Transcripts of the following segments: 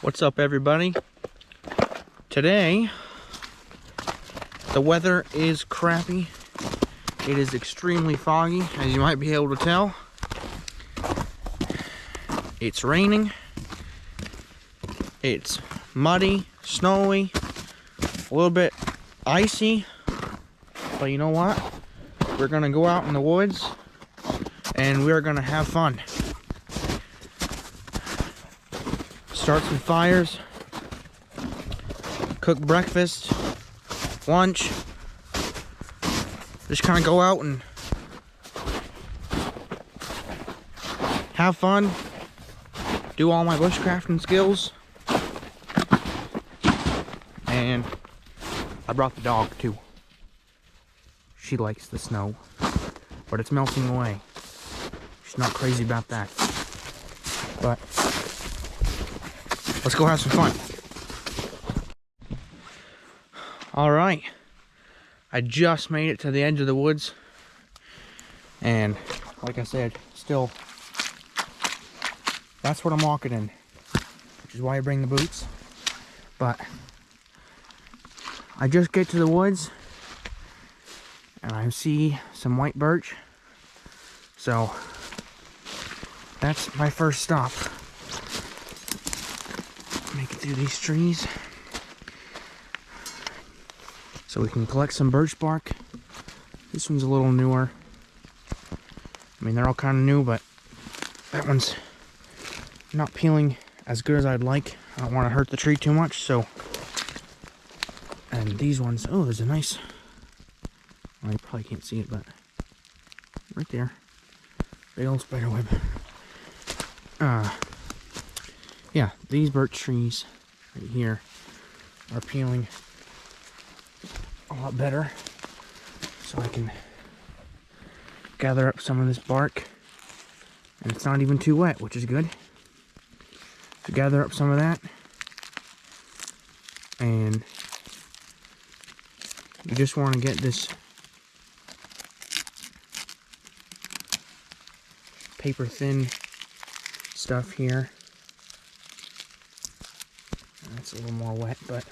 What's up, everybody? Today the weather is crappy. It is extremely foggy, as you might be able to tell. It's raining. It's muddy, snowy, a little bit icy. But you know what? We're gonna go out in the woods and we're gonna have fun. Start some fires, cook breakfast, lunch, just kind of go out and have fun, do all my bushcrafting skills, and I brought the dog too. She likes the snow, but it's melting away. She's not crazy about that, but let's go have some fun. All right, I just made it to the edge of the woods, and like I said, still, that's what I'm walking in, which is why I bring the boots. But I just get to the woods and I see some white birch, so that's my first stop. Make it through these trees so we can collect some birch bark. This one's a little newer. I mean, they're all kind of new, but that one's not peeling as good as I'd like. I don't want to hurt the tree too much, so. And these ones, oh, there's a nice, well, you probably can't see it, but right there, big old spider web. Yeah, these birch trees right here are peeling a lot better, so I can gather up some of this bark, and it's not even too wet, which is good. To gather up some of that, and you just want to get this paper thin stuff here. That's a little more wet, but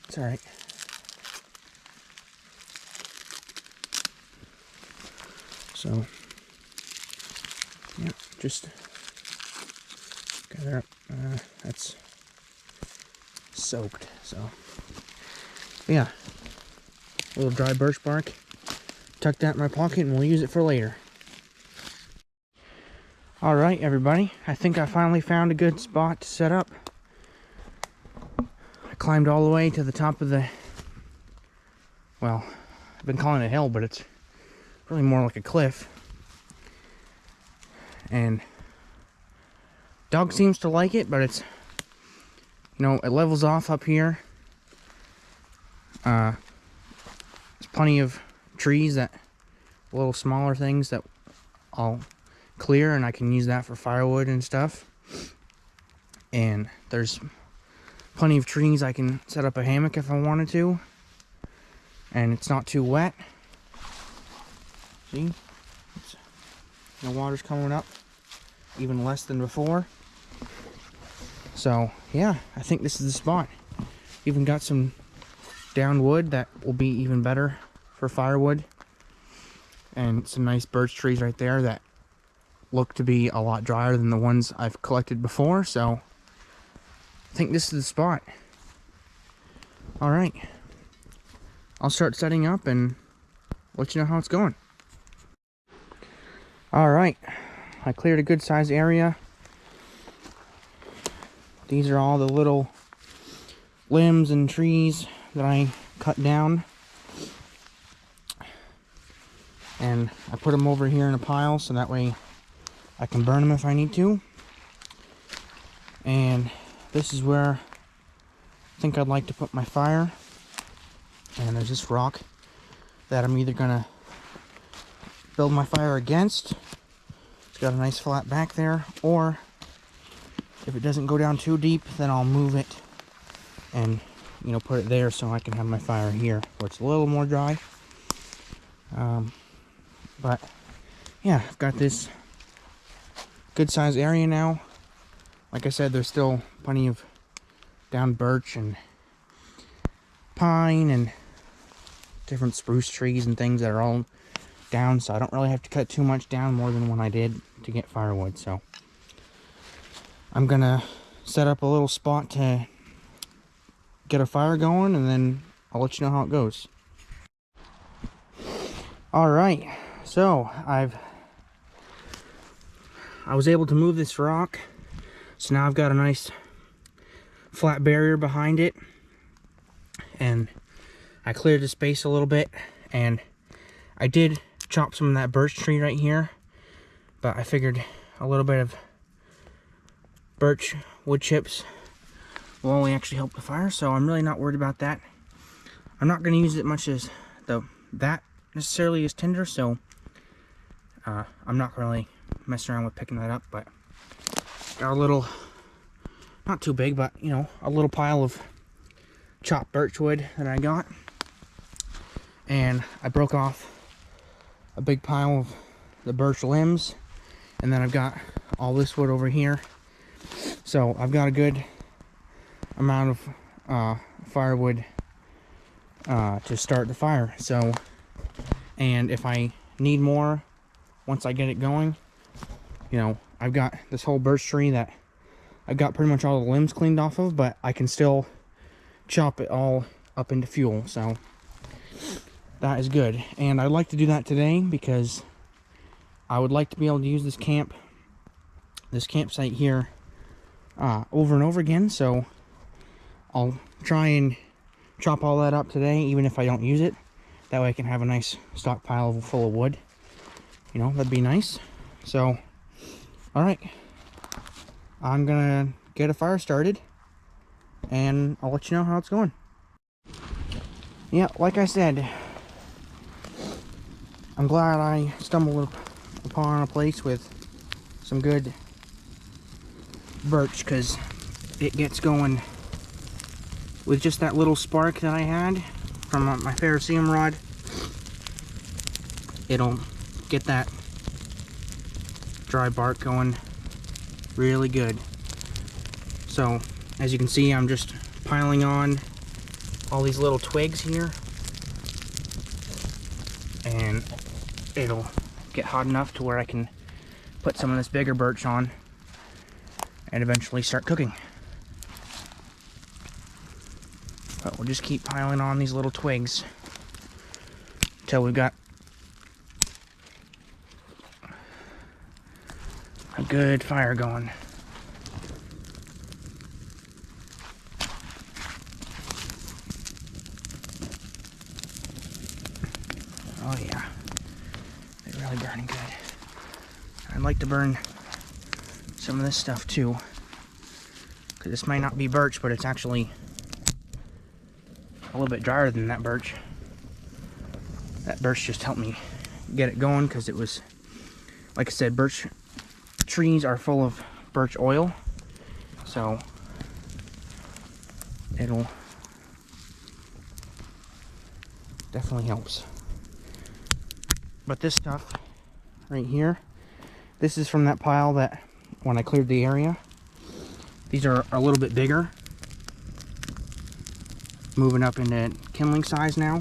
it's all right. So, yeah, just gather up. That's soaked, so yeah, a little dry birch bark. Tuck that in my pocket, and we'll use it for later. All right, everybody. I think I finally found a good spot to set up. I climbed all the way to the top of the, well, I've been calling it a hill, but it's really more like a cliff. And dog seems to like it, but it's, you know, it levels off up here. There's plenty of trees, that little smaller things that I'll clear, and I can use that for firewood and stuff. And there's plenty of trees I can set up a hammock if I wanted to, and it's not too wet. See, the water's coming up even less than before. So yeah, I think this is the spot. Even got some downed wood that will be even better for firewood, and some nice birch trees right there that look to be a lot drier than the ones I've collected before. So I think this is the spot. All right, I'll start setting up and let you know how it's going. All right, I cleared a good size area. These are all the little limbs and trees that I cut down, and I put them over here in a pile so that way I can burn them if I need to. And this is where I think I'd like to put my fire. And there's this rock that I'm either gonna build my fire against. It's got a nice flat back there, or if it doesn't go down too deep, then I'll move it and, you know, put it there so I can have my fire here where it's a little more dry. But yeah, I've got this good size area now. like I said, there's still plenty of down birch and pine and different spruce trees and things that are all down, so I don't really have to cut too much down more than when I did to get firewood. So I'm gonna set up a little spot to get a fire going, and then I'll let you know how it goes. Alright, so I was able to move this rock, so now I've got a nice flat barrier behind it, and I cleared the space a little bit, and I did chop some of that birch tree right here, but I figured a little bit of birch wood chips will only actually help the fire, so I'm really not worried about that. I'm not going to use it much as that necessarily is tinder, so I'm not really messing around with picking that up. But got a little, not too big, but you know, a little pile of chopped birch wood that I got, and I broke off a big pile of the birch limbs, and then I've got all this wood over here, so I've got a good amount of firewood to start the fire. So, and if I need more once I get it going, you know, I've got this whole birch tree that I've got pretty much all the limbs cleaned off of, but I can still chop it all up into fuel, so that is good. And I'd like to do that today because I would like to be able to use this campsite here over and over again, so I'll try and chop all that up today, even if I don't use it. That way I can have a nice stockpile full of wood. You know, that'd be nice. So, alright. I'm gonna get a fire started, and I'll let you know how it's going. Yeah, like I said, I'm glad I stumbled upon a place with some good birch, because it gets going with just that little spark that I had from my ferrocerium rod. It'll get that dry bark going really good. So as you can see, I'm just piling on all these little twigs here, and it'll get hot enough to where I can put some of this bigger birch on and eventually start cooking. But we'll just keep piling on these little twigs until we've got a good fire going. Oh yeah, they're really burning good. I'd like to burn some of this stuff too, because this might not be birch, but it's actually a little bit drier than that birch. That birch just helped me get it going, because it was, like I said, birch trees are full of birch oil, so it'll definitely helps. But this stuff right here, this is from that pile that when I cleared the area. These are a little bit bigger, moving up into kindling size now,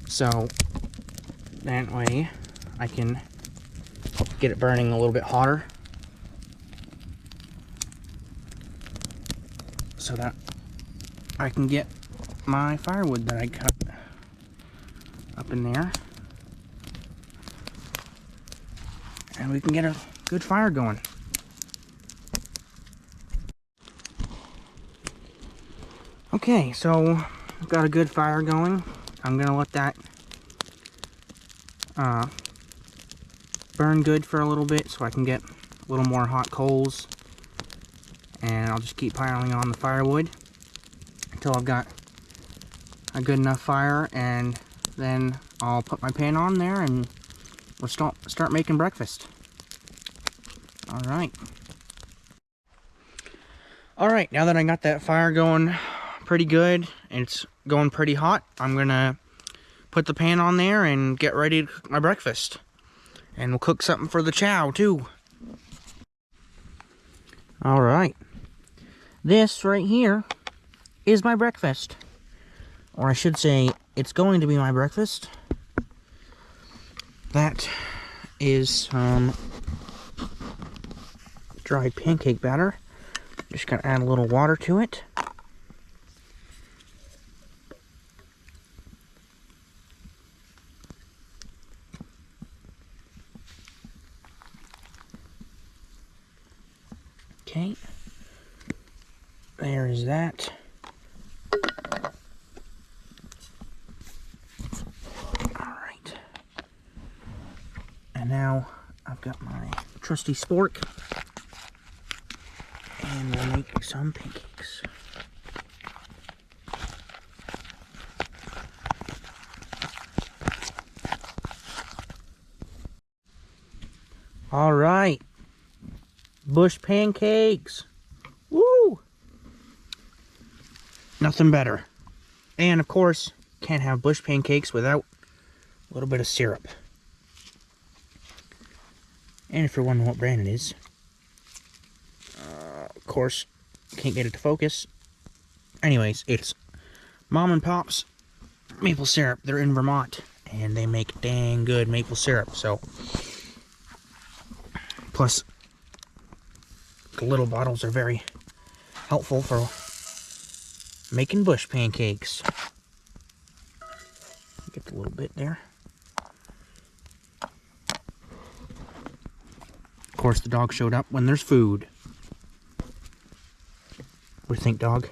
so that way I can get it burning a little bit hotter, so that I can get my firewood that I cut up in there, and we can get a good fire going. Okay, so I've got a good fire going. I'm gonna let that burn good for a little bit so I can get a little more hot coals, and I'll just keep piling on the firewood until I've got a good enough fire, and then I'll put my pan on there and we'll start making breakfast. Alright, now that I got that fire going pretty good and it's going pretty hot, I'm gonna put the pan on there and get ready to cook my breakfast. And we'll cook something for the chow too. All right. This right here is my breakfast. Or I should say, it's going to be my breakfast. That is some dried pancake batter. Just gotta add a little water to it. Okay. There is that. Alright. And now I've got my trusty spork. And we'll make some pancakes. Alright. Bush pancakes. Woo! Nothing better. And of course, can't have bush pancakes without a little bit of syrup. And if you're wondering what brand it is, of course, can't get it to focus. Anyways, it's Mom and Pop's maple syrup. They're in Vermont, and they make dang good maple syrup. So, plus, the little bottles are very helpful for making bush pancakes. Get the little bit there. Of course, the dog showed up when there's food. What do you think, dog?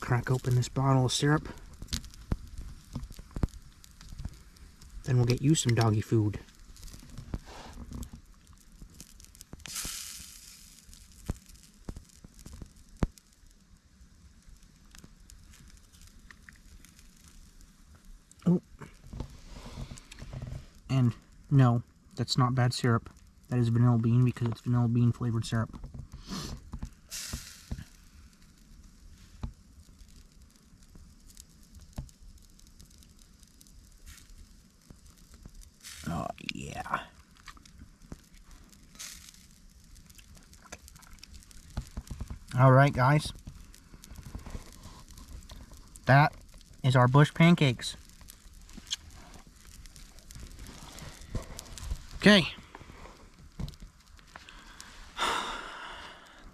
Crack open this bottle of syrup. Then we'll get you some doggy food. Oh. And no, that's not bad syrup. That is vanilla bean because it's vanilla bean flavored syrup. Oh, yeah. Alright, guys. That is our bush pancakes. Okay.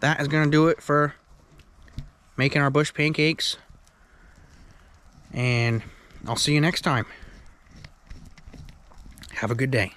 That is going to do it for making our bush pancakes. And I'll see you next time. Have a good day.